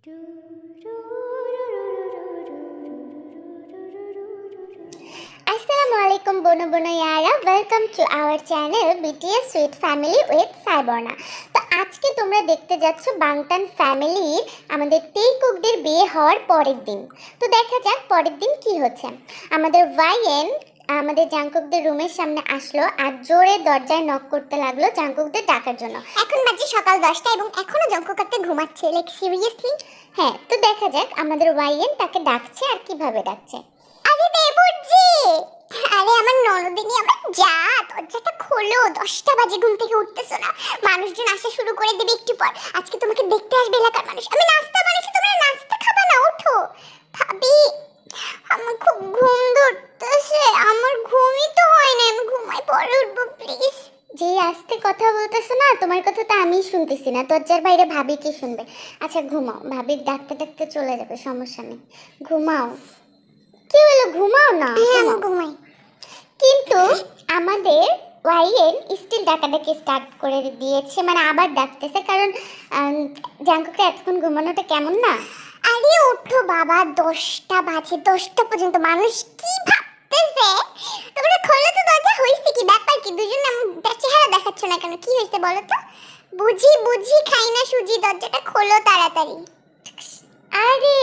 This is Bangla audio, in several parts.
Assalamualaikum bono bono yara, welcome to our channel BTS Sweet Family with সাইবর্ণা। তো আজকে তোমরা দেখতে যাচ্ছ বাংটান ফ্যামিলির আমাদের তেইকুকদের বিয়ে হওয়ার পরের দিন। তো দেখা যাক পরের দিন কি হচ্ছে। আমাদের ওয়াইএন আমাদের জাংকুকদের রুমের সামনে আসলো আর জোরে দরজায় নক করতে লাগলো জাংকুকদের ডাকার জন্য। এখন বাজে সকাল 10টা এবং এখনো জাংকুক একটা ঘুমাচ্ছে। Like seriously? হ্যাঁ, তো দেখা যাক আমাদের ওয়াইএন তাকে ডাকছে আর কিভাবে ডাকছে। আরে দেবজি, আরে আমার ননদিনী, আমার যা, দরজাটা খোলো। 10টা বাজে, ঘুম থেকে উঠতেছো না? মানুষজন আসা শুরু করে দেবে একটু পর। আজকে তোমাকে দেখতে আসবে এলাকার মানুষ। আমি নাস্তা বানিয়েছি, তোমরা নাস্তা খাবে না? ওঠো ভাবি, আমার খুব ঘুম ধরতেছে। আমার ঘুমই তো হয় না, আমি ঘুমাই, পরে উঠবো প্লিজ। যে আস্তে কথা বলতেছো না, তোমার কথা তো আমি শুনতেছি না, দরজার বাইরে ভাবি কি শুনবে। আচ্ছা ঘুমাও, ভাবির ডাকতে ডাকতে চলে যাবে, সমস্যা নেই, ঘুমাও। কি হলো, ঘুমাও না? আমি ঘুমাই। কিন্তু আমাদের ওয়াইএন স্টিল ডাকাডাকি স্টার্ট করে দিয়েছে, মানে আবার ডাকতেছে, কারণ জাংকুকটা এতক্ষণ ঘুমানোটা কেমন না? আরে ওঠো বাবা, 10টা বাজে, 10টা পর্যন্ত মানুষ কি ভাবতেছে? তোমরা খোলো তো দরজা। হইছে কি, ব্যাপার কি? দুজন চেহারা দেখাচ্ছ না কেন? কি হয়েছে বলো তো? বুঝি খাই না সুজি, দরজাটা খোলো তাড়াতাড়ি। আরে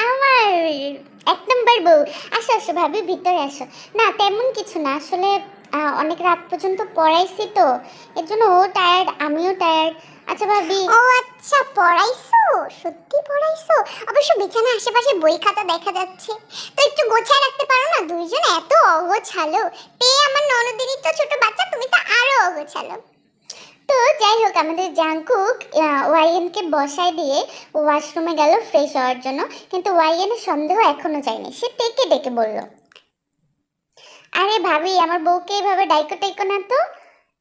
আমার 1 নম্বর বউ, আসো আসো ভাবি, ভিতরে আসো। না তেমন কিছু না, আসলে অনেক রাত পর্যন্ত পড়াইছি তো, এর জন্য ও টায়ার্ড, আমিও টায়ার্ড। আচ্ছা ভাবি। ও আচ্ছা, পড়াইছো? সত্যি পড়াইছো? অবশ্য বিছানা আশেপাশে বই খাতা দেখা যাচ্ছে, তো একটু গোছায় রাখতে পারো না? দুইজন এত অগোছালো। তে আমার ননদিনী তো ছোট বাচ্চা, তুমি তো আরো অগোছালো। তো যাই হোক, আমাদের জাংকুক ওয়াইএনকে বসায় দিয়ে ওয়াশরুমে গেল ফ্রেশ হওয়ার জন্য, কিন্তু ওয়াইএনের সন্দেহ এখনো যায়নি। সে ডেকে ডেকে বলল, আরে ভাবি, আমার বউকে এভাবে ডাইকো টাইকো না তো,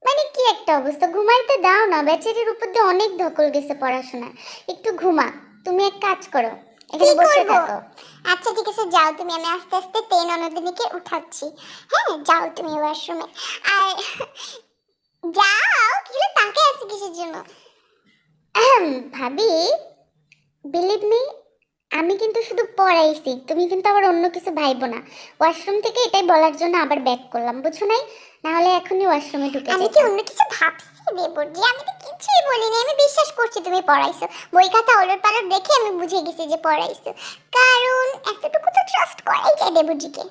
মানে কি একটা অবস্থা, ঘুমাইতে দাও না, বেচারির উপর দিয়ে অনেক ধকল গেছে পড়াশোনা, একটু ঘুমা। তুমি এক কাজ করো, এখানে বসে থাকো। আচ্ছা ঠিক আছে, যাও তুমি, আমি আস্তে আস্তে তে ননদিনীকে উঠাচ্ছি। হ্যাঁ যাও তুমি ওয়াশরুমে। আর যাও, কি তাকে আছে কিসের জন্য? ভাবি, বিলিভ মি, আমি কিন্তু শুধু পড়াইছি, তুমি কিন্তু আবার অন্য কিছু ভাইবো না। ওয়াশরুম থেকে এটাই বলার জন্য আবার ব্যাক করলাম, বুঝছো নাই? না হলে এখনই ওয়াশরুমে ঢুকে আমি কি যেতাম। অন্য কিছু ভাবছি দেবজি? আমি তো কিছুই বলিনি, আমি বিশ্বাস করছি তুমি পড়াইছো। বই খাতা ওলট পালট দেখে আমি বুঝে গেছি যে পড়াইছো, কারণ এতটুকু তো ট্রাস্ট করাই যায় দেবজিকে।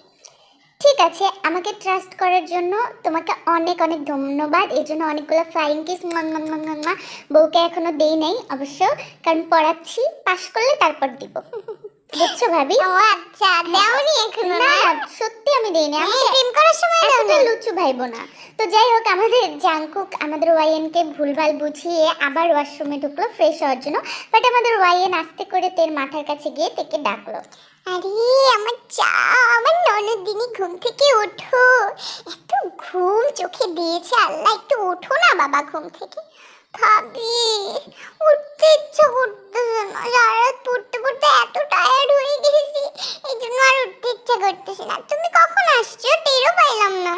ঠিক আছে, আমাকে ট্রাস্ট করার জন্য তোমাকে অনেক অনেক ধন্যবাদ। এই জন্য অনেকগুলো ফ্লাইং কিস বউকে এখনো দেই নাই অবশ্য, কারণ পড়াচ্ছি, পাশ করলে তারপর দিব, বুঝছো ভাবি? ও আচ্ছা, দেওনি এখনো? না সত্যি আমি দেই না, আমি প্রেম করার সময় এতটা লুচু ভাইবো না। তো যাই হোক, আমাদের জাংকুক আমাদের ওয়াইএনকে ভুলভাল বুঝিয়ে আবার ওয়াশরুমে ঢুকলো ফ্রেশ হওয়ার জন্য, বাট আমাদের ওয়াইএন আস্তে করে তের মাথার কাছে গিয়ে তেকে ডাকলো, আরে আমার চা, আমার ননদিনী ঘুম থেকে ওঠো। এত ঘুম চোখে দিয়েছে আল্লাহ, একটু ওঠো না বাবা ঘুম থেকে। ভাবি, উঠতে ইচ্ছা করতেছে না, সারারাত পড়তে পড়তে এত টায়ার্ড হয়ে গেছি, এই জন্য আর উঠতে ইচ্ছা করতেছে না। তুমি কখন আসছো? টেরও পাইলাম না।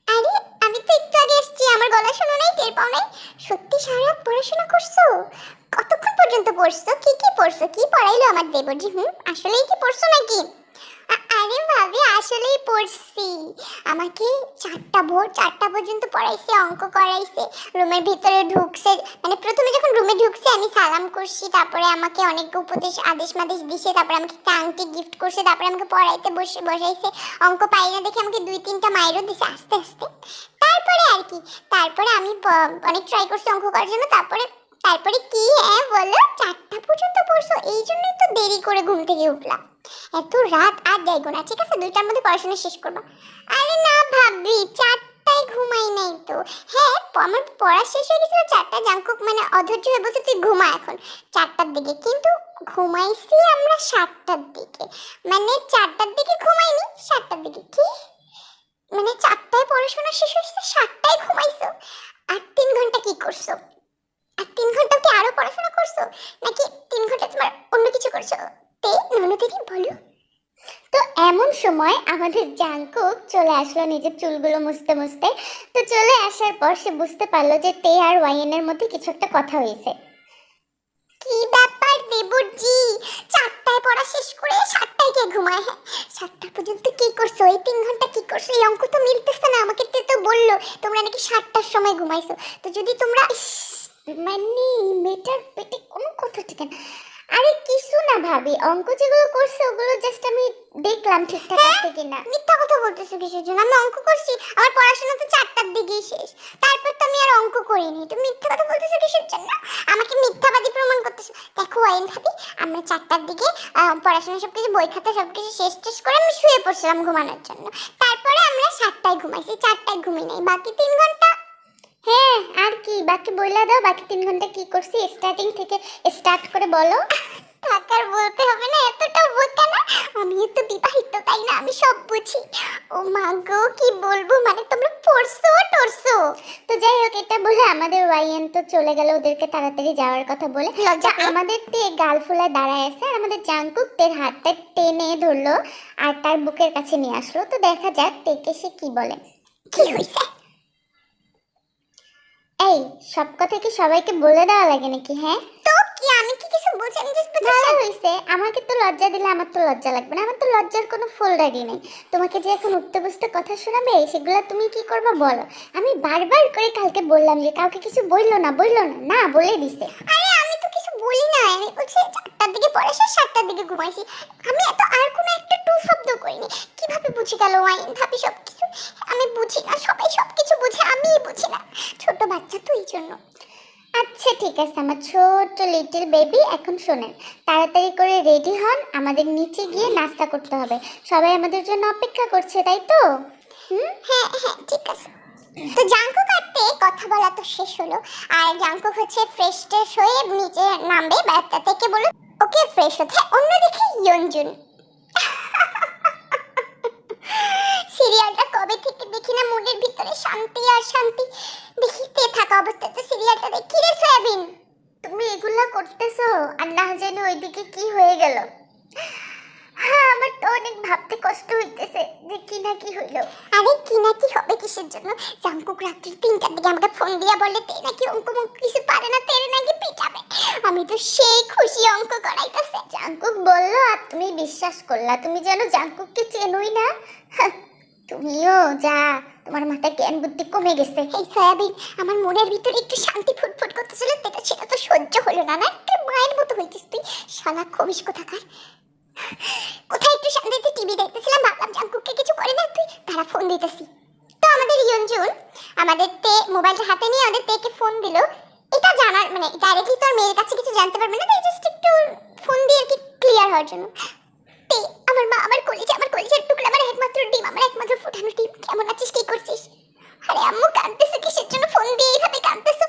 আরে আমি তো একটু আগে আসছি, আমার গলা শোনো নাই, টের পাও নাই? সত্যি সারারাত পড়াশোনা করছো? কতক্ষণ পর্যন্ত পড়ছো? কি কি পড়ছো? কি পড়াইলো আমার দেবজি? আসলেই কি পড়ছো নাকি? আরে ভাবি, আসলেই পড়ছি। আমাকে 4টা পর্যন্ত পড়াইছে, অঙ্ক করাইছে, রুমের ভিতরে ঢুকছে, মানে প্রথমে যখন রুমে ঢুকছে আমি সালাম করছি, তারপরে আমাকে অনেক উপদেশ আদেশ মাদেশ দিছে, তারপরে আমাকে একটা আংটি গিফট করছে, তারপরে আমাকে পড়াইতে বসাইছে। অঙ্ক পাই না দেখে আমাকে 2-3টা মাইরও দিছে আস্তে আস্তে। তারপরে আর কি, তারপরে আমি অনেক ট্রাই করছি অঙ্ক করার জন্য। তারপরে কি, হ্যাঁ বলো, 4টা পর্যন্ত পড়ছো? এই জন্যই তো দেরি করে ঘুম থেকে উঠলাম। এত রাত আর যাইগো না, ঠিক আছে? 2টার মধ্যে পড়াশোনা শেষ করবা। আরে না ভাবি, 4টায় ঘুমাই নাই তো। হ্যাঁ, আমার পড়া শেষ হয়ে গেছিল 4টায়। জাংকুক মানে অধৈর্য হয়ে বলছে তুই ঘুমা এখন 4টার দিকে, কিন্তু ঘুমাইছি আমরা 7টার দিকে। মানে 4টার দিকে ঘুমাইনি, 7টার দিকে। কি মানে 4টায় পড়াশোনা শেষ হয়েছে, 7টায় ঘুমাইছো? আর 3 ঘন্টা কি করছো? আর 3 ঘন্টা কি আরো পড়াশোনা করছো, নাকি 3 ঘন্টা তোমার অন্য কিছু করছো? তে ননদিনী বলো। তো এমন সময় আমাদের জাংকুক চলে আসলো নিজের চুলগুলো মুছতে মুছতে। তো চলে আসার পর সে বুঝতে পারলো যে তে আর ওয়াইএনের মধ্যে কিছু একটা কথা হয়েছে। কি ব্যাপার দেবর করছো? এই অঙ্ক তো মিলতেছে না, আমাকে তো বললো তোমরা নাকি 7টার সময় ঘুমাইছো। তো যদি তোমরা মানে মেয়েটার পেটে কোনো কথা ঠিক না। আরে কিছু না ভাবি, অঙ্ক যেগুলো করছে ওগুলো জাস্ট আমি দেখলাম ঠিকঠাক আছে কিনা। মিথ্যা কথা বলতেছো কিসের জন্য? আমি অঙ্ক করছি, আমার পড়াশোনা তো 4টার দিকেই শেষ, তারপর তো আমি আর অঙ্ক করিনি। তুমি মিথ্যা কথা বলতেছো কিসের জন্য? আমাকে মিথ্যাবাদী প্রমাণ করতেছো। দেখো আইন ভাবি, আমরা 4টার দিকে পড়াশোনা সবকিছু বই খাতা সবকিছু শেষ টেস করে আমি শুয়ে পড়ছিলাম ঘুমানোর জন্য। তারপরে আমরা 7টায় ঘুমাইছি, 4টায় ঘুমিয়ে নাই, বাকি 3 ঘন্টা। হ্যাঁ আর কি বাকি বইলা দাও, বাকি 3 ঘন্টা কি করছি স্টার্টিং থেকে স্টার্ট করে বলো। থাকার বলতে হবে না, এতটা বোকা না আমি, এত বিবাহিত তাই না, আমি সব বুঝি। ও মা গো কি বলবো, মানে তোমরা পড়ছো টরছো। তো যাই হোক, এটা বলে আমাদের ওয়াইএন তো চলে গেল ওদেরকে তাড়াতাড়ি যাওয়ার কথা বলে। লজ্জা তা আমাদের তে গাল ফুলায় দাঁড়ায় আছে, আর আমাদের জাংকুক তের হাতটা টেনে ধরলো আর তার বুকের কাছে নিয়ে আসলো। তো দেখা যাক তেকে সে কি বলে। কি হইছে? এই সব কথা কি সবাইকে বলে দেওয়া লাগে নাকি? হ্যাঁ তো কি, আমি কি কিছু বলছি? আমি জাস্ট ভালো হয়েছে, আমাকে তো লজ্জা দিলে আমার তো লজ্জা লাগবে না, আমার তো লজ্জার কোনো ফোল্ডারই নেই। তোমাকে যে এখন উঠতে বসতে কথা শোনাবে সেগুলো তুমি কি করবে বলো। আমি বারবার করে কালকে বললাম যে কাউকে কিছু বললো না বললো না, না বলে দিছে। আরে আমি তো কিছু বলি না, আমি বলছি 4টার দিকে পড়া শেষ, 7টার দিকে ঘুমাইছি। আমি এত আর কোনো একটা টু শব্দ করিনি। কিভাবে বুঝে গেল ওয়াইন ভাবি সব কিছু? আমি বুঝি না, সবাই সব কিছু বুঝে, আমিই বুঝি না। ছোট বাচ্চা তো এই জন্য। আচ্ছা ঠিক আছে আমার ছোট্ট লিটল বেবি, এখন শোনেন, তাড়াতাড়ি করে রেডি হন, আমাদের নিচে গিয়ে নাস্তা করতে হবে। সবাই আমাদের জন্য অপেক্ষা করছে তাই তো? হ্যাঁ হ্যাঁ ঠিক আছে। তো জাঙ্কুক আটতে কথা বলা তো শেষ হলো, আর জাঙ্কুক হচ্ছে ফ্রেশ ট্রেশ হয়ে নিচে নামবে, বাচ্চা থেকে বলো ওকে ফ্রেশ হতে। অন্যদিকে ইয়নজুন সিরিয়ালটা কবে থেকে দেখি না, মনের ভিতরে শান্তি আর শান্তি। দেখিতে থাকা অবস্থায় তো সিরিয়ালটা দেখি রে সয়াবিন। তুমি এগুলা করতেছো আর না জানি ওইদিকে কি হয়ে গেল। হ্যাঁ আমার তো অনেক ভাবতে কষ্ট হইতেছে যে কি না কি হইলো। আরে কি না কি হবে কিসের জন্য? জাঙ্কুক রাত্রি 3টার দিকে আমাকে ফোন দিয়া বলে তে নাকি অঙ্ক মঙ্ক কিছু পারে না, তেরে নাকি পিটাবে। আমি তো সেই খুশি, অঙ্ক করাইতেছে। জাংকুক বললো আর তুমি বিশ্বাস করলা, তুমি যেন জাংকুককে চেনোই না। হাহ, তুমিও যা, তোমার মাথায় জ্ঞান বুদ্ধি কমে গেছে। এই সয়াবিন, আমার মনের ভিতরে একটু শান্তি ফুটফুট করতেছিল, সেটা তো সহ্য হলো না। না একটা মায়ের মতো হইছিস তুই, শালা খবিস কোথাকার। কোথায় একটু শান্তিতে টিভি দেখতেছিলাম, ভাবলাম জাঙ্কুককে কিছু করে না তুই, তারা ফোন দিতেছি। তো আমাদের ইয়নজুন আমাদের তে মোবাইলটা হাতে নিয়ে আমাদের তেকে ফোন দিল। এটা জানার মানে ডাইরেক্টলি তো আর মেয়ের কাছে কিছু জানতে পারবে না, তাই জাস্ট একটু ফোন দিয়ে আর কি ক্লিয়ার হওয়ার জন্য। তে আমার মা, আমার কলিজা, আমার কলিজার টুকরা, আমার একমাত্র ডিম, আমার একমাত্র ফুটানো ডিম, কেমন আছিস, কি করছিস? আরে আম্মু কাঁদতেছে কিসের জন্য? ফোন দিয়ে এইভাবে কাঁদতেছো?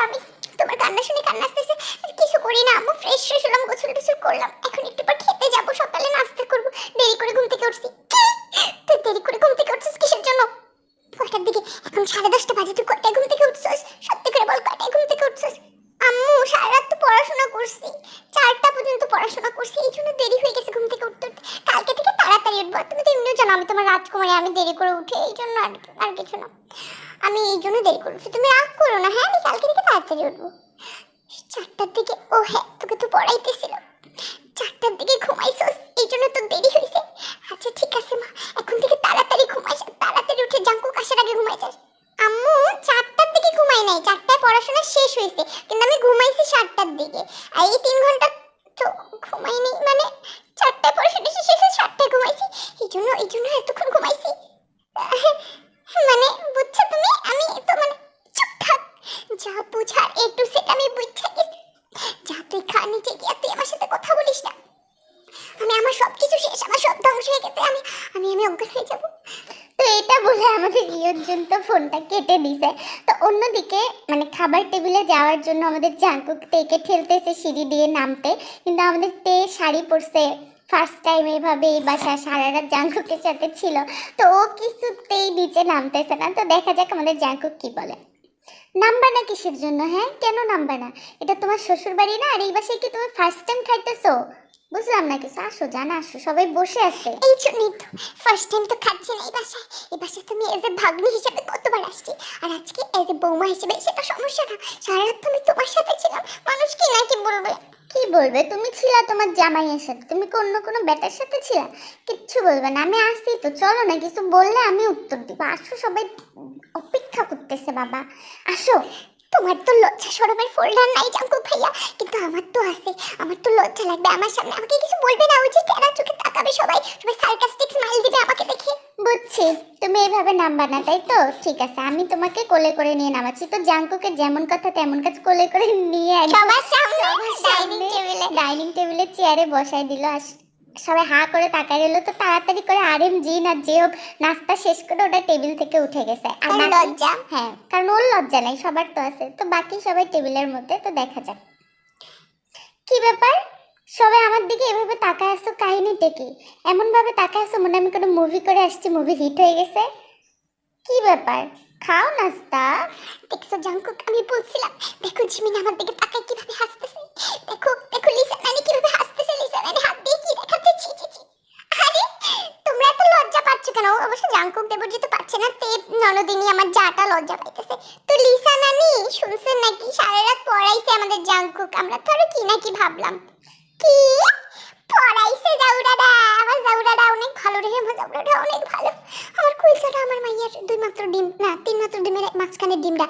আমি তোমার কান্না শুনে কান্না আসতেছে। কিছু করি না আম্মু, ফ্রেশ ফ্রেশ হলাম, গোসল টোসল করলাম, এখন একটু পর খেতে যাবো, সকালে নাস্তা করবো, দেরি করে ঘুম থেকে উঠছি। তুই দেরি করে ঘুম থেকে উঠছিস কিসের জন্য? কয়টার দিকে? এখন 10:30 বাজে, তুই কয়টায় ঘুম থেকে উঠছিস? সত্যি করে বল, কয়টায় ঘুম থেকে উঠছিস? আম্মু সারা রাত তো পড়াশোনা করছি, 4টা পর্যন্ত পড়াশোনা করছি, এই জন্য দেরি হয়ে গেছে ঘুম থেকে উঠতে। কালকে থেকে তাড়াতাড়ি উঠবো। তুমি তো এমনিও জানো আমি তোমার রাজকুমারী, আমি দেরি করে উঠে, এই জন্য আর কিছু না, আমি এই জন্য দেরি করে উঠছি। তুমি রাগ করো না, হ্যাঁ আমি কালকে থেকে তাড়াতাড়ি উঠবো। 4টার দিকে? ও হ্যাঁ তোকে তো পড়াইতেছিল, 4টার দিকে ঘুমাইছস এই জন্য তো দেরি হয়েছে। আচ্ছা ঠিক আছে মা, এখন থেকে তাড়াতাড়ি ঘুমাইস, তাড়াতাড়ি উঠে জাঙ্কুক আসার আগে ঘুমাই যাস। আম্মু 4টার দিকে ঘুমাই নাই, 4টায় পড়াশোনা শেষ হয়েছে, কিন্তু আমি ঘুমাইছি 7টার দিকে। আর এই 3 ঘন্টা তো ঘুমাইনি, মানে 4টায় পড়াশোনা শেষ হয়েছে, 7টায় ঘুমাইছি, এই জন্য এতক্ষণ ঘুমাইছি। মানে বুঝছো তুমি, আমি তো মানে চুপ থাক, যা বুঝার একটু সেটা আমি বুঝতে গেছি। যা তুই খা, নিচে গিয়ে তুই আমার সাথে কথা বলিস না। আমার সব কিছু শেষ, আমার সব ধ্বংস হয়ে গেছে, আমি অজ্ঞান হয়ে যাবো। তো এটা বলে আমাদের ইয়র্জুন তো ফোনটা কেটে দিছে। তো অন্যদিকে মানে খাবার টেবিলে যাওয়ার জন্য আমাদের জাংকুক তেকে ঠেলতেছে সিঁড়ি দিয়ে নামতে, কিন্তু আমাদের তে শাড়ি পরছে, ফার্স্ট টাইম এইভাবে এই বাসা সারা রাত জাংকুকের সাথে ছিল, তো ও কিছুতেই নিচে নামতেছে না। তো দেখা যাক আমাদের জাংকুক কি বলে। নামবা না কিসের জন্য? হ্যাঁ কেন নামবা না? এটা তোমার শ্বশুর বাড়ি না, আর এই বাসায় কি তুমি ফার্স্ট টাইম খাইতেছো? বুঝলাম না কিছু, আসো জানা, আসো, সবাই বসে আছে। এই জন্যই তো ফার্স্ট টাইম তো খাচ্ছি না এই বাসায় তুমি এজ এ ভাগ্নি হিসেবে কতবার আসছি, আর আজকে এজ এ বৌমা হিসেবে সেটা সমস্যা না। সারা রাত তো আমি তোমার সাথে ছিলাম, মানুষ কি নাকি বলবে। কি বলবে, তুমি ছিলা তোমার জামাইয়ের সাথে, তুমি কি অন্য কোনো বেটার সাথে ছিলা? কিচ্ছু বলবে না, আমি আসছি তো, চলো না, কিছু বললে আমি উত্তর দিব। আসো, সবাই অপেক্ষা করতেছে বাবা, আসো। তোমার তো লজ্জা শরমের ফোল্ডার নাই জাঙ্কুক ভাইয়া, কিন্তু আমার তো আছে। আমার তো লজ্জা লাগবে, আমার সামনে আমাকে কিছু বলবে না, ওই যে টেরা চোখে তাকাবে সবাই, সবাই সার্কাস্টিক স্মাইল দিবে আমাকে দেখে। বুঝছি, তুমি এইভাবে নামবা না, তাই তো? ঠিক আছে, আমি তোমাকে কোলে করে নিয়ে নামাচ্ছি তো। জাঙ্কুকের যেমন কথা তেমন কাজ, কোলে করে নিয়ে সবার সামনে ডাইনিং টেবিলে ডাইনিং টেবিলে চেয়ারে বসাই দিল। আর সবাই হা করে তাকায় রইলো। তো তাড়াতাড়ি করে আরএম জিন আর যেও নাস্তা শেষ করে ওটা টেবিল থেকে উঠে গেছে। আর আর বাকি- লজ্জা। হ্যাঁ, কারণ ওর লজ্জা নাই, সবার তো আছে। তো বাকি সবাই টেবিলের মধ্যে, তো দেখা যাক কি ব্যাপার। সবাই আমার দিকে এভাবে তাকায় আসছো, কাহিনীটা কি? এমন ভাবে তাকায় আসছো মনে হয় আমি কোনো মুভি করে আসছি, মুভি হিট হয়ে গেছে। কি ব্যাপার, খাও নাস্তা। দেখছো জাঙ্কুক, আমি বলছিলাম, দেখো জিমিন আমার দিকে তাকায় কিভাবে হাসতেছে, দেখো দেখো লিসা নানি কিভাবে হাসতেছে, লিসা নানি হাত দিয়ে কি দেখাচ্ছে, ছি ছি ছি। আরে তোমরা এত লজ্জা পাচ্ছ কেন? অবশ্য জাঙ্কুক দেবজিৎ পাচ্ছে না, তে ননদিনী আমার জাটা লজ্জা পাইতেছে। তো লিসা নানি শুনছেন নাকি সারা রাত পড়াইছে আমাদের জাঙ্কুক, আমরা তো আরো কি নাকি ভাবলাম। কি পড়াইছে জাউরাডা? আমার জাউরাডা অনেক ভালো রে, আমার জাউরাডা অনেক ভালো। আমার কুলচাটা আমার মাইয়ার দুই মাত্র ডিম না তিন মাত্র ডিমের মাঝখানে ডিমটা।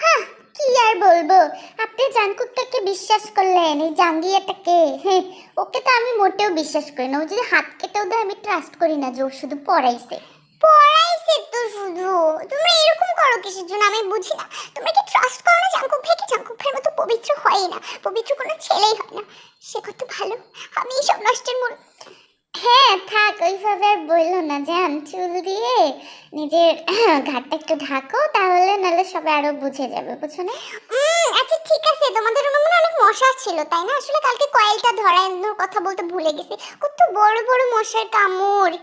হ্যাঁ, কি আর বলবো, আপনি জাঙ্কুকটাকে বিশ্বাস করলেন, এই জাঙ্গিয়াটাকে? হ্যাঁ, ওকে তো আমি মোটেও বিশ্বাস করি না। ও যদি হাত কেটেও দেয় আমি ট্রাস্ট করি না যে ও শুধু পড়াইছে। পড়াইছে তো শুধু, তোমরা এরকম করো কিসের জন্য আমি বুঝি না। তোমরা কি ট্রাস্ট করো না জাঙ্কুক ভাইকে? জাঙ্কুক ভাইয়ের মতো পবিত্র হয় না, পবিত্র কোনো ছেলেই হয় না। সে কত ভালো, আমি সব নষ্টের মূল। হ্যাঁ থাক, ওইভাবে আর বললো না জান, চুল দিয়ে নিজের ঘাটটা একটু ঢাকো, তাহলে নাহলে সবাই আরো বুঝে যাবে, বুঝছো না? আচ্ছা ঠিক আছে, তোমাদের রুমে মনে হয় অনেক মশা ছিল তাই না? আসলে কালকে কয়েলটা ধরানোর কথা বলতে ভুলে গেছি, কত বড় বড় মশার কামড়।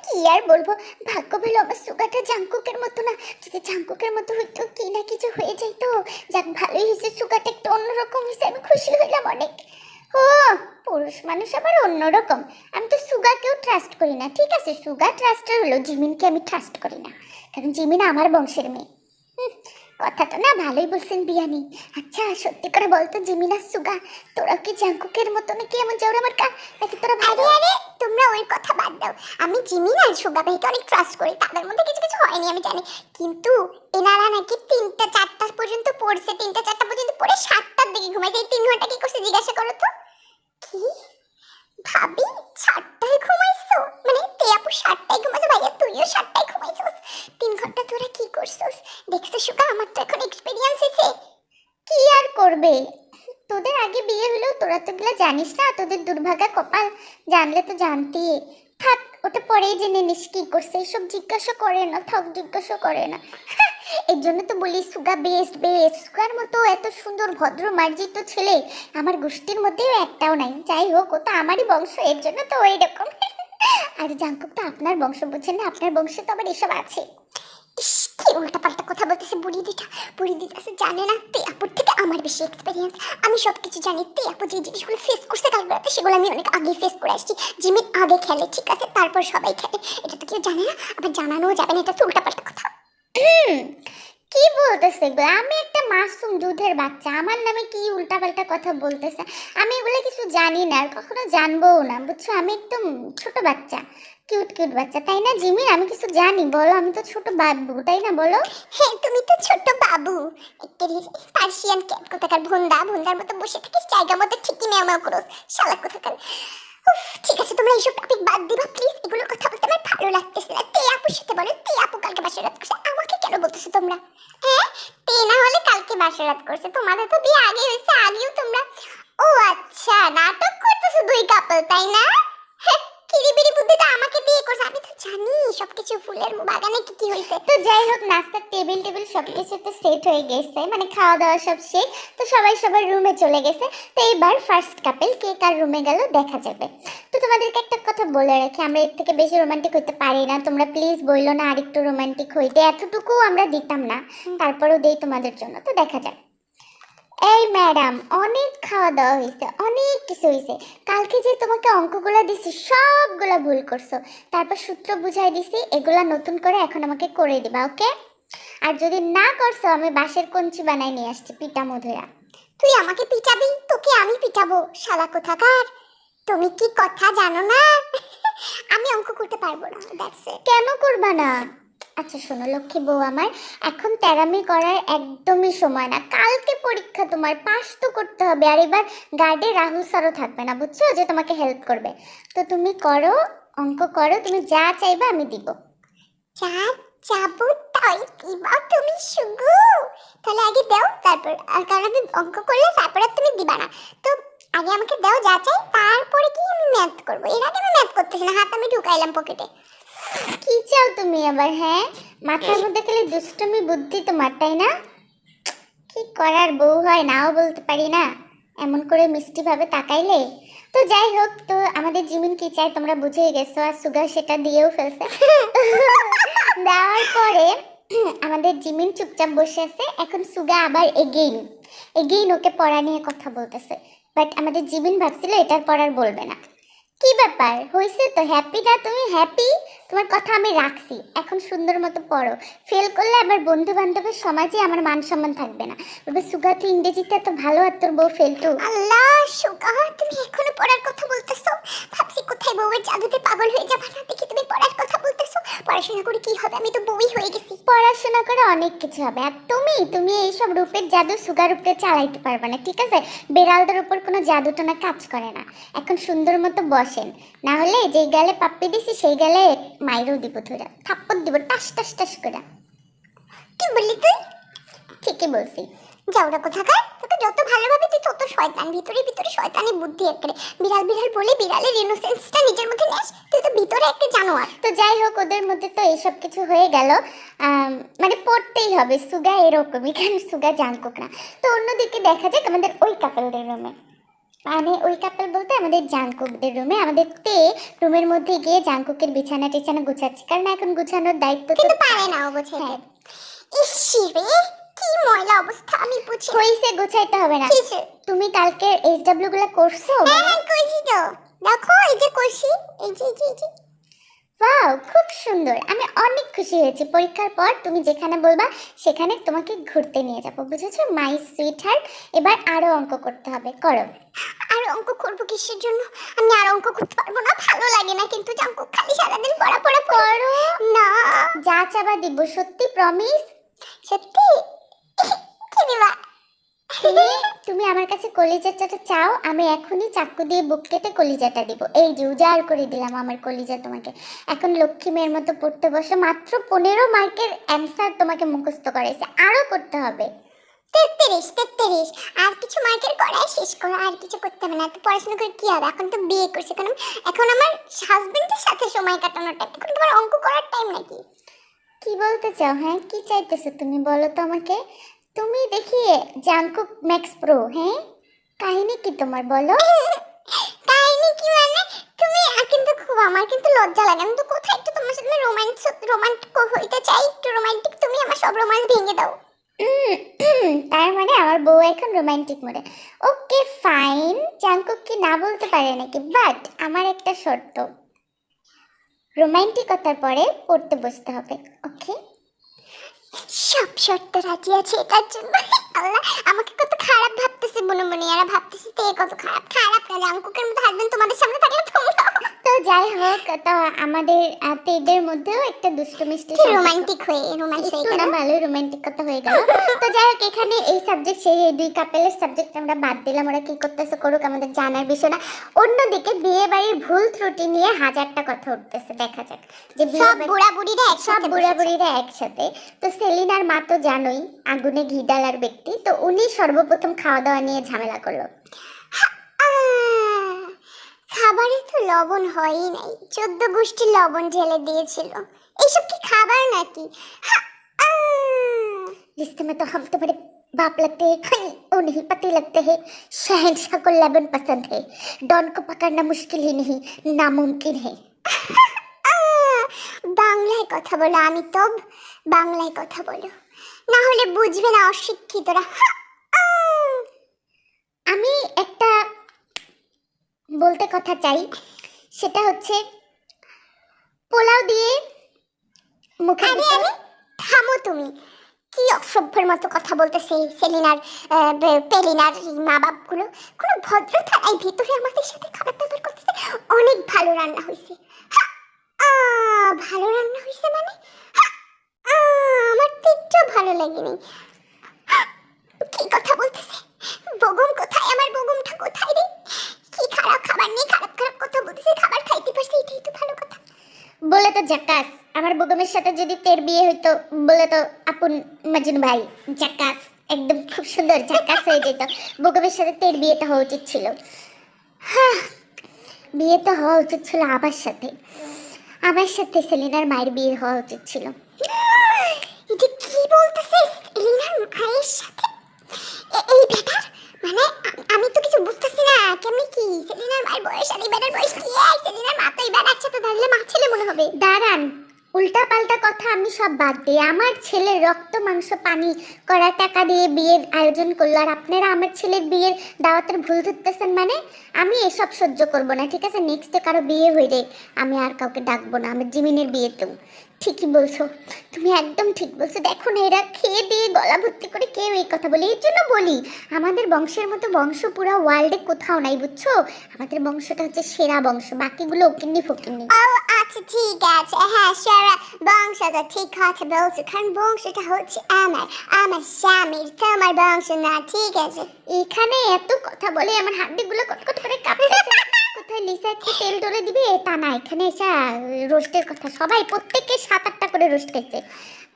কি আর বলবো, ভাগ্য ভালো আমার সুগারটা জাঙ্কুকের মতো না। যদি জাঙ্কুকের মতো হইতো, কি না কিছু হয়ে যাইতো। যাক, ভালোই হয়েছে, সুগারটা একটু অন্যরকম হয়েছে, আমি খুশি হইলাম অনেক। ও, পুরুষ মানুষ আবার অন্যরকম। আমি তো সুগাকেও ট্রাস্ট করি না। ঠিক আছে, সুগার ট্রাস্টার হলো, জিমিনকে আমি ট্রাস্ট করি না, কারণ জিমিন আমার বংশের মেয়ে। হুম, কথাটা না ভালোই বলছেন বিয়ানি। আচ্ছা সত্যি করে বলতো, জিমিন আর সুগা তোরা কি জাঙ্কুকের মতো নাকি এমন যাওরা আমার নাকি তোরা ভালো? আরে তোমরা ওই কথা বাদ দাও, আমি জিমিন আর সুগা ভাইকে অনেক ট্রাস্ট করি, তাদের মধ্যে কিছু কিছু হয়নি আমি জানি, কিন্তু এনারা নাকি 3টা 4টা পর্যন্ত পড়ছে, 3টা 4টা পর্যন্ত পড়ে 7টার দিকে ঘুমাইছে। এই 3 ঘন্টা কি করছে জিজ্ঞাসা করো তো। কি ভাবি 7টায় ঘুমাইছো? মানে তে আপু 7টায় ঘুমাইছো, ভাইয়া তুইও 7টায় ঘুমাইছস? 3 ঘন্টা তোরা কি করছস? দেখছো সুগা, আমার তো এখন এক্সপেরিয়েন্স হয়েছে। কি আর করবে, তোদের আগে বিয়ে হলেও তোরা তো এগুলো জানিস না, তোদের দুর্ভাগা কপাল, জানলে তো জানতি। থাক, ওটা পরেই জেনে নিস কি করছে, এসব জিজ্ঞাসা করে না, থাক জিজ্ঞাসা করে না। এর জন্য তো বলি সুগা বেস্ট বেস্ট, সুগার মতো এত সুন্দর ভদ্র মার্জিত ছেলে আমার গোষ্ঠীর মধ্যেও একটাও নাই। যাই হোক, ও তো আমারই বংশ, এর জন্য তো ওই রকম। আর জাঙ্কুক তো আপনার বংশ, বুঝছেন না? আপনার বংশে তো আবার এসব আছে। ইস, কি উল্টাপাল্টা কথা বলতেছে বুড়ি দিটা। বুড়ি দিটা আছে জানে না তে আপুর থেকে আমার বেশি এক্সপেরিয়েন্স, আমি সব কিছু জানি। তে আপু যে জিনিসগুলো ফেস করছে কাল রাতে, সেগুলো আমি অনেক আগে ফেস করে আসছি। জিমিন আগে খেলে, ঠিক আছে, তারপর সবাই খেলে, এটা তো কেউ জানে না, আবার জানানোও যাবে না, এটা তো উল্টাপাল্টা কথা। কি বলতেছে এগুলো? আমি একটা মাসুম দুধের বাচ্চা, আমার নামে কি উল্টাপাল্টা কথা বলতেছে? আমি এগুলো কিছু জানি না, আর কখনো জানবোও না, বুঝছো? আমি একদম ছোট বাচ্চা, কিউট কিউট বাচ্চা, তাই না জিমি? আমি কিছু জানি বলো? আমি তো ছোট বাবু, তাই না বলো? হ্যাঁ তুমি তো ছোট বাবু, একটি পার্সিয়ান ক্যাট কোথাকার, ভুন্দা ভুন্দার মতো বসে থাকিস জায়গা মতো, ঠিকই মেও মেও করোস, শালা কোথাকার। উফ, ঠিক আছে তোমরা এইসব টপিক বাদ দিবা প্লিজ, এগুলোর কথা বলতে আমার ভালো লাগতেছে না। তে আপুর সাথে বলো, তে আপু কালকে বাসা রাত করছে, আমাকে কেন বলতেছো তোমরা? হ্যাঁ, তে না হলে কালকে বাসা রাত করছে, তোমাদের তো বিয়ে আগে হয়েছে, আগেও তোমরা। ও আচ্ছা, নাটক করতেছো দুই কাপল তাই না? হ্যাঁ, কিরিবিরি বুদ্ধিটা আমাকে দিয়ে করছে, আমি তো জানি সবকিছু ফুলের বাগানে কি কি হয়েছে। তো যাই হোক, নাস্তার টেবিল টেবিল সব কিছু তো সেট হয়ে গেছে, মানে খাওয়া দাওয়া সব শেষ, তো সবাই সবার রুমে চলে গেছে। তো এইবার ফার্স্ট কাপল কে কার রুমে গেল দেখা যাবে। তো তোমাদেরকে একটা কথা বলে রাখি, আমরা এর থেকে বেশি রোমান্টিক হইতে পারি না, তোমরা প্লিজ বললো না আরেকটু রোমান্টিক হইতে, এতটুকু আমরা দিতাম না, তারপরেও দেই তোমাদের জন্য, তো দেখা যাক। এই ম্যাডাম, অনেক খাওয়া দাওয়া হয়েছে, অনেক কিছু হয়েছে। কালকে যে তোমাকে অঙ্কগুলা দিছি সবগুলা ভুল করছো, তারপর সূত্র বুঝাই দিছি, এগুলা নতুন করে এখন আমাকে করে দিবা, ওকে? আর যদি না করছো আমি বাঁশের কঞ্চি বানাই নিয়ে আসছি, পিটা মধুরা। তুই আমাকে পিটাবি? তোকে আমি পিটাবো শালা কোথাকার। তুমি কি কথা জানো না? আমি অঙ্ক করতে পারবো না, দ্যাটস ইট। কেন করবা না? আচ্ছা শোনো লক্ষ্মী বউ আমার, এখন তেরামি করার একদমই সময় না, কালকে পরীক্ষা, তোমার পাস তো করতে হবে। আর এবার গার্ডে রাহুল স্যারও থাকবে না, বুঝছো, যে তোমাকে হেল্প করবে। তো তুমি করো, অঙ্ক করো, তুমি যা চাইবা আমি দিব। যা যাবো তাই দিবা তুমি শুগু? তাহলে আগে দাও, তারপর, আর কারণ আমি অঙ্ক করলে তারপরে তুমি দিবা না। তো আগে আমাকে দাও যা চাই, তারপরে কি আমি ম্যাথ করবো। এর আগে আমি ম্যাথ করতেছি না, হাত আমি ঢুকাইলাম পকেটে। কি চাও তুমি আবার? হ্যাঁ, মাথার মধ্যে খালি দুষ্টুমি বুদ্ধি তোমার, তাই না? কি করার, বউ হয় নাও বলতে পারি না, এমন করে মিষ্টি ভাবে তাকাইলে। তো যাই হোক, তো আমাদের জিমিন কি চাই তোমরা বুঝেই গেছো, আর সুগার সেটা দিয়েও ফেলছে। দেওয়ার পরে আমাদের জিমিন চুপচাপ বসে আছে। এখন সুগা আবার এগেইন এগেইন ওকে পড়া নিয়ে কথা বলতেছে, বাট আমাদের জিমিন ভাবছিল এটার পর আর বলবে না। কি ব্যাপার হয়েছে তো, হ্যাপি না তুমি? হ্যাপি? তোমার কথা আমি রাখছি, এখন সুন্দর মতো পড়ো। ফেল করলে আবার বন্ধু বান্ধবের সমাজে আমার মান সম্মান থাকবে না, বলবে সুগা তুই ইংরেজিতে এত ভালো আর তোর বউ ফেল টু। আল্লাহ সুগা, তুমি এখনো পড়ার কথা বলতেছো? ভাবছি কোথায় বউয়ের জাদুতে পাগল হয়ে যাবা, না দেখি তুমি পড়ার কথা বলতেছো। পড়াশোনা করে কি হবে, আমি তো বউই হয়ে গেছি। পড়াশোনা করে অনেক কিছু হবে, আর তুমি এইসব রূপের জাদু সুগার উপরে চালাইতে পারবে না, ঠিক আছে? বেড়ালদের উপর কোনো জাদু টোনা কাজ করে না। এখন সুন্দর মতো বসেন, না হলে যেই গালে পাপ্পি দিছি সেই গালে মাইরও দিব, ধরে থাপ্পড় দিব টাস টাস টাস করে। কি বললি তুই? ঠিকই বলছি। যাওরা কোথাকার, তোকে যত ভালোভাবে তুই তত শয়তান, ভিতরে ভিতরে শয়তানি বুদ্ধি একেবারে। বিড়াল বিড়াল বলে বিড়ালের ইনোসেন্সটা নিজের মধ্যে নেস, তুই তো ভিতরে একটা জানোয়ার। তো যাই হোক, ওদের মধ্যে তো এইসব কিছু হয়ে গেল। মানে পড়তেই হবে, সুগা এরকমই, কারণ সুগা জাঙ্কুক না। তো অন্যদিকে দেখা যাক আমাদের ওই কাপলদের রুমে, মানে ওই কাপল বলতে আমাদের জাঙ্কুকদের রুমে, আমাদের রুমের মধ্যে গিয়ে জাঙ্কুকের বিছানা টিছানা গুছাচ্ছি, কারণ এখন গুছানোর দায়িত্ব তো কিন্তু পারে না ও গোছাইতে। হ্যাঁ। ইসি রে, কি ময়লা অবস্থা, আমি বুঝি না। হইছে, গোছাইতে হবে না। কিসে? তুমি কালকে এইচডব্লিউ গুলা করছো? হ্যাঁ কইছি তো, দেখো এই যে কইছি, এই যে এই যে এই যে। ওয়াও, খুব সুন্দর, আমি অনেক খুশি হয়েছি। পরীক্ষার পর তুমি যেখানে বলবা সেখানে তোমাকে ঘুরতে নিয়ে যাবো, বুঝেছো মাই সুইট হার্ট? এবার আরো অঙ্ক করতে হবে, করো। আর অঙ্ক করবো কিসের জন্য? আমি আর অঙ্ক করতে পারবো না, ভালো লাগে না কিন্তু জাঙ্কু, খালি সারাদিন পড়া পড়া করো, না। যা চাবা দিব, সত্যি প্রমিস। সত্যি? কি দিবা? তুমি তুমি আমার কাছে কলিজাটা চাও, আমি এখনই চাকু দিয়ে বুক কেটে কলিজাটা দিব। এই যে উজাড় করে দিলাম আমার কলিজা তোমাকে। এখন লক্ষ্মী মেয়ের মতো পড়তে বসো, মাত্র 15 মার্কের অ্যান্সার তোমাকে মুখস্থ করাইছে, আরো করতে হবে। 33 আর কিছু মার্কের করাই শেষ করো, আর কিছু করতে হবে না। তো পড়াশোনা করে কি হবে, এখন তো বিয়ে করছে, কারণ এখন আমার হাজবেন্ডের সাথে সময় কাটানোর টাইম, এখন তোমার অঙ্ক করার টাইম নাকি? কি বলতে চাও? হ্যাঁ, কি চাইতেছো তুমি বলো তো আমাকে। তুমি দেখি জাংকুক ম্যাক্স প্রো, হ্যাঁ, কাহিনী কি তোমার বলো। কাহিনী কি মানে? তুমি কিন্তু খুব, আমার কিন্তু লজ্জা লাগে, আমি তো কোথায় একটু তোমার সাথে রোমান্টিক হইতে চাই, একটু রোমান্টিক, তুমি আমার সব রোমান্স ভেঙে দাও। তার মানে আমার বউ এখন রোমান্টিক মোডে। ওকে ফাইন, জাংকুক কি না বলতে পারে নাকি? বাট আমার একটা শর্ত, রোমান্টিকতার পরে পড়তে বসতে হবে, ওকে? সব শর্ত রাজি আছে এটার জন্য। আল্লাহ, আমাকে কত খারাপ ভাবতেছে মনে মনে, এরা ভাবতেছে তে কত খারাপ। খারাপ না, জাঙ্কুকের মতো হাজবেন্ড তোমাদের সামনে থাকলে তোমরা তো যাই হোক, তো আমাদের এদের মধ্যেও একটা দুষ্টু মিষ্টি রোমান্টিক হয়ে রোমান্স হয়ে একটু গেল। না ভালোই রোমান্টিক কথা হয়ে গেল। তো যাই হোক, এখানে এই সাবজেক্ট, সেই এই দুই কাপেলের সাবজেক্ট আমরা বাদ দিলাম, ওরা কি করতেছে করুক, আমাদের জানার বিষয় না। অন্যদিকে বিয়ে বাড়ির ভুল ত্রুটি নিয়ে হাজারটা কথা উঠতেছে, দেখা যাক যে সব বুড়া বুড়িরা সব একসাথে বুড়া বুড়িরা একসাথে। তো সেলিনার মা তো জানোই আগুনে ঘি ডালার ব্যক্তি, তো উনি সর্বপ্রথম খাওয়া দাওয়া নিয়ে ঝামেলা করলো। খাবারে তো লবণ হয়ই নাই, 14 গোষ্ঠী লবণ ঢেলে দিয়েছিল। এইসব কি খাবার নাকি? रिश्ते में तो हम तुम्हारे बाप लगते हैं, वो नहीं पति लगते हैं। शहंशाह को लेमन पसंद है, डॉन को पकड़ना मुश्किल ही नहीं नामुमकिन है। বাংলায় কথা বলো, আমি তো বাংলায় কথা বলো, না হলে বুঝবে না অশিক্ষিতরা। আমি একটা বলতে কথা চাই, সেটা হচ্ছে পোলাও দিয়ে মুখে আরে আরে থামো তুমি, কি অসভ্যের মতো কথা বলতেছে সেলিনার পেলিনার মা বাপগুলো। কোনো ভদ্রতা এই ভিতরে আমাদের সাথে খারাপ ব্যবহার করতেছে। অনেক ভালো রান্না হয়েছে। ভালো রান্না হয়েছে মানে আমার তো একটু ভালো লাগেনি। কি কথা বলতেছে? বগম কোথায়? আমার বগমটা কোথায় রে? কি খারাপ খাবার নিয়ে খারাপ খারাপ কথা বলতেছে। খাবার খাইতে পারছি, এটাই তো ভালো কথা। বলে তো জাকাস, আমার বেগমের সাথে যদি তের বিয়ে হইতো বলে তো আপন মাজনু ভাই জাকাস, একদম খুব সুন্দর জাকাস হয়ে যেত। বেগমের সাথে তের বিয়েটা হওয়া উচিত ছিল। হ্যাঁ, বিয়েটা হওয়া উচিত ছিল আমার সাথে সেলিনার মায়ের বিয়ে হওয়া উচিত ছিল। এটা কি বলতেছে? সেলিনার মায়ের সাথে এই বেটার মানে আমি তো কিছু বুঝতেছি না। কেমনি কি সেলিনার মায়ের বয়স আর এই বেটার বয়স কি? সেলিনার মা তো এই বেটার সাথে ধরলে মা ছেলে মনে হবে। দাঁড়ান, উল্টা পাল্টা কথা আমি সব বাদ দিই। আমার ছেলের রক্ত মাংস পানি করা টাকা দিয়ে বিয়ের আয়োজন করলো, আর আপনারা আমার ছেলের বিয়ের দাওয়াতের ভুল ধরতেছেন। মানে আমি এসব সহ্য করব না, ঠিক আছে? নেক্সটে কারো বিয়ে হইলে আমি আর কাউকে ডাকবো না, আমার জিমিনের বিয়েতেও। ঠিকই বলছো, তুমি একদম ঠিক বলছো। দেখো না, এরা খেয়ে দিয়ে গলা ভর্তি করে কেউ এই কথা বলে। এর জন্য বলি আমাদের বংশের মতো বংশ পুরো ওয়ার্ল্ডে কোথাও নাই, বুঝছো? আমাদের বংশটা হচ্ছে সেরা বংশ, বাকিগুলো ওকিন্নি ফকিন্নি। ও আচ্ছা ঠিক আছে, হ্যাঁ সারা বংশটা ঠিক কথা বলছো, কারণ বংশটা হচ্ছে আমার স্বামীর, তোমার বংশ না। ঠিক আছে, এখানে এত কথা বলে আমার হাড্ডিগুলো কটকট করে কাঁপতেছে। কোথায় লিসা একটু তেল ডলে দিবে তা না, এখানে এসে রোস্টের কথা। সবাই প্রত্যেককে 7-8টা করে रोस्ट खाते।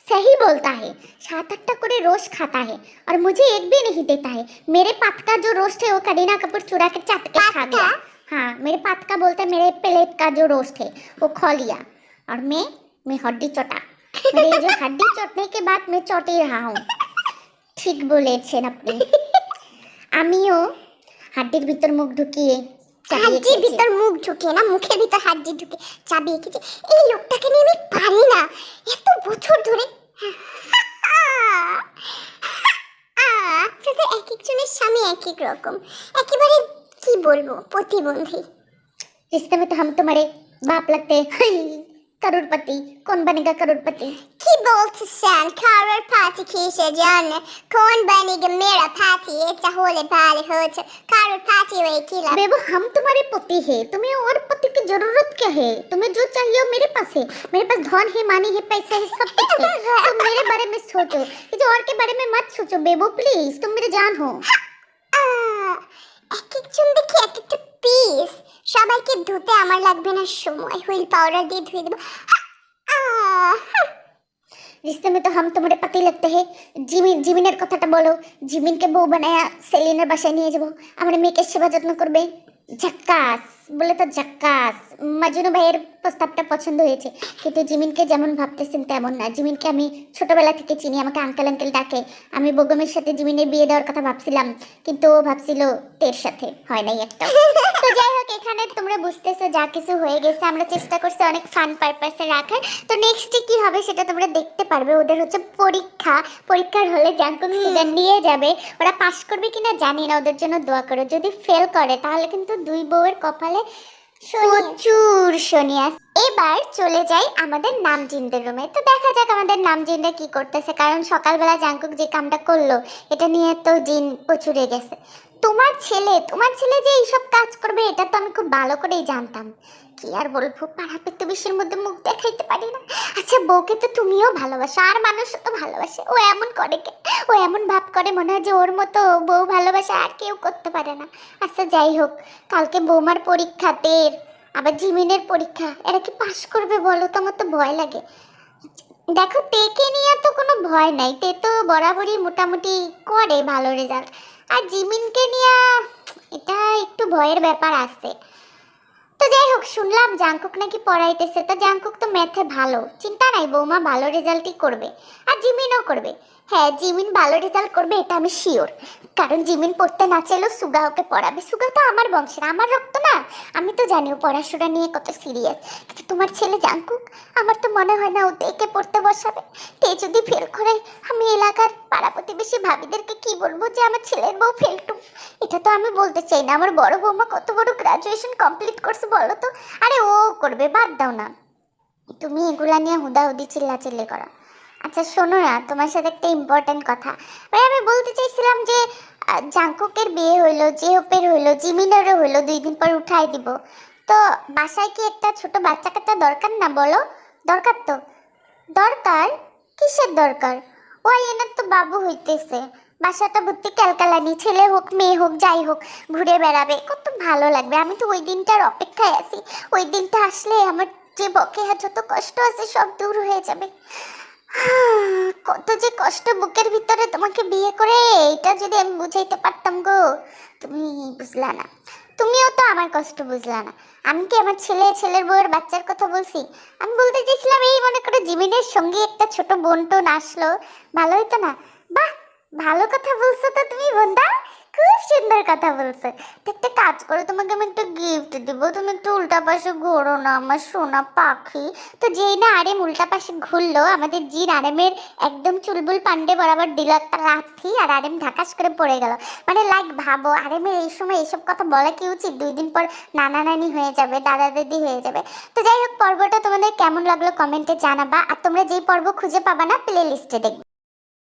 सही बोलता है, 7-8टा করে रोस्ट खाता है और मुझे एक भी नहीं देता है। मेरे पात का जो रोस्ट है वो करीना कपूर चुरा के चाट के खा गया। हाँ, मेरे पात का बोलते हैं मेरे प्लेट का जो रोस्ट है वो खा लिया, और मैं हड्डी चटा। मेरे जो हड्डी चटने के बाद मैं चट ही रहा हूँ। ঠিক বলেছেন আপনি। আমিও হাড্ডির ভিতর মুখ ঢুকিয়ে হাড্ডির ভিতর মুখ ঢুকিয়ে না, মুখের ভিতর হাড্ডি ঢুকে চাবিয়ে খেয়েছি। এই লোকটাকে নিয়ে আমি পারি না এত বছর ধরে। আপনাদের এক একজনের স্বামী এক এক রকম, একেবারে কি বলবো প্রতিবন্ধী। रिश्ते में तो हम तुम्हारे बाप लगते हैं। करोड़पति कौन बनेगा करोड़पति? কি বলতেছেন? কারোরপতি কিসের জন্য? কোন बनेगा मेरा पति? এটা হলে ভালো হতো। কারোরপতি হয়ে কি লাভ? बेबो हम तुम्हारे पति है, तुम्हें और पति की जरूरत क्या है? तुम्हें जो चाहिए वो मेरे पास है। मेरे पास धन है, मानी है, पैसा है, सब कुछ है। तुम मेरे बारे में सोचो, किसी और के बारे में मत सोचो। बेबो प्लीज, तुम मेरी जान हो। এক একজন দেখি এক একটা পিস। সবাইকে ধুতে আমার লাগবে না সময়, হুইল পাউডার দিয়ে ধুয়ে দেবো। रिश्ते में तो हम तुम्हारे पति लगते हैं। জিমিনের কথাটা বলো। জিমিনকে বউ বানায়া সেলিনের বাসায় নিয়ে যাবো, আমার মেয়েকে সেবা যত্ন করবে। ঝাক্কাস বলে তো ঝাক্কাস। মাজনু ভাইয়ের প্রস্তাবটা পছন্দ হয়েছে, কিন্তু জিমিনকে যেমন ভাবতেছেন তেমন না। জিমিনকে আমি ছোটবেলা থেকে চিনি, আমাকে আঙ্কেল আঙ্কেল ডাকে। আমি বেগমের সাথে জিমিনের বিয়ে দেওয়ার কথা ভাবছিলাম, কিন্তু ও ভাবছিল তের সাথে, হয় নাই একটা। তো যাই হোক, এখানে তোমরা বুঝতেছো যা কিছু হয়ে গেছে। আমরা চেষ্টা করছি অনেক ফান পারপাসে রাখার। তো নেক্সটে কি হবে সেটা তোমরা দেখতে পারবে। ওদের হচ্ছে পরীক্ষার হলে জাঙ্কুক স্টুডেন্ট নিয়ে যাবে। ওরা পাস করবে কিনা জানি না, ওদের জন্য দোয়া করো। যদি ফেল করে তাহলে কিন্তু দুই বউয়ের কপালে প্রচুর শনি আসে। এবার চলে যাই আমাদের নামজিনদের রুমে। তো দেখা যাক আমাদের নামজিনরা কি করতেছে, কারণ সকালবেলা জাঙ্কুক যে কামটা করলো এটা নিয়ে তো জিন প্রচুরে গেছে। তোমার ছেলে যে এইসব কাজ করবে এটা তো আমি খুব ভালো করেই জানতাম। কি আর বলবো, পাড়া প্রতিবেশীর মধ্যে মুখ দেখাইতে পারি না। আচ্ছা, বউকে তো তুমিও ভালোবাসো, আর মানুষও তো ভালোবাসে। ও এমন করে ও এমন ভাব করে মনে হয় যে ওর মতো বউ ভালোবাসা আর কেউ করতে পারে না। আচ্ছা যাই হোক, কালকে বৌমার পরীক্ষা, তের আবার জিমিনের পরীক্ষা, এরা কি পাস করবে বলো তো? আমার তো ভয় লাগে। দেখো, তেকে নিয়ে তো কোনো ভয় নাই, তে তো বরাবরই মোটামুটি করে ভালো রেজাল্ট। আর জিমিনকে নিয়ে এটা একটু ভয়ের ব্যাপার আছে। তো যাই হোক, শুনলাম জাঙ্কুক নাকি পড়াইতেছে। তো জাঙ্কুক তো ম্যাথে ভালো, চিন্তা নাই, বৌমা ভালো রেজাল্টই করবে আর জিমিনও করবে। হ্যাঁ, জিমিন ভালো রেজাল্ট করবে এটা আমি শিওর। কারণ জিমিন পড়তে না চাইলেও সুগা ওকে পড়াবে। সুগা তো আমার বংশের, আমার রক্ত না। আমি তো জানি ও পড়াশোনা নিয়ে কত সিরিয়াস। কিন্তু তোমার ছেলে জাঙ্কুক, আমার তো মনে হয় না ও একে পড়তে বসাবে। তে যদি ফেল করে, আমি এলাকার পাড়া প্রতিবেশী ভাবিদেরকে কি বলবো যে আমার ছেলের বউ ফেলটু। এটা তো আমি বলতে চাই না। আমার বড় বৌমা কত বড় গ্রাজুয়েশন কমপ্লিট করছে বলো তো। আরে ও করবে, বাদ দাও না। তুমি এগুলা নিয়ে হুদাহুদি চিল্লাচিল্লি করো। আচ্ছা শোনো না, তোমার সাথে একটা ইম্পর্টেন্ট কথা। ভাই আমি বলতে চাইছিলাম যে জাংকুকের বিয়ে হইলো, জেহপের হইলো, জিমিনেরও হইলো, 2 দিন পর উঠাই দিব। তো বাসায় কি একটা ছোট বাচ্চা কাচ্চা দরকার না বলো? দরকার তো। দরকার? কিসের দরকার? ওই এনার তো বাবু হইতেছে, বাসাটা ভর্তি ক্যালকালানি, ছেলে হোক মেয়ে হোক যাই হোক, ঘুরে বেড়াবে, কত ভালো লাগবে। আমি তো ওই দিনটার অপেক্ষায় আছি। ওই দিনটা আসলে আমার যে বকেয়া যত কষ্ট আছে সব দূর হয়ে যাবে। কত যে কষ্ট বুকের ভিতরে তোমাকে বিয়ে করে, এটা যদি আমি বুঝাইতে পারতাম গো। তুমি বুঝলা না। তুমিও তো আমার কষ্ট বুঝলা না। আমি কি আমার ছেলের বউয়ের বাচ্চার কথা বলছি? আমি বলতে চাইছিলাম এই মনে করে জিমিনের সঙ্গে একটা ছোট বোন টোন আসলো, ভালো হইতো না? বাহ, ভালো কথা বলছো তো তুমি বোনদা, খুব সুন্দর কথা বলছো। তো একটা কাজ করো, তোমাকে আমি একটা গিফট দিব, তুমি একটু উল্টা পাশে ঘোরো না আমার সোনা পাখি। তো যেই না আরেম উল্টা পাশে ঘুরলো, আমাদের জিন আরেমের একদম চুলবুল পান্ডে বরাবর দিল একটা লাথি, আর আরেম ঢাকাস করে পড়ে গেল। মানে লাইক ভাবো, আরেমের এই সময় এইসব কথা বলা কি উচিত? 2 দিন পর নানা নানি হয়ে যাবে, দাদা দাদি হয়ে যাবে। তো যাই হোক, পর্বটা তোমাদের কেমন লাগলো কমেন্টে জানাবা। আর তোমরা যেই পর্ব খুঁজে পাবা না, প্লে লিস্টে দেখবে।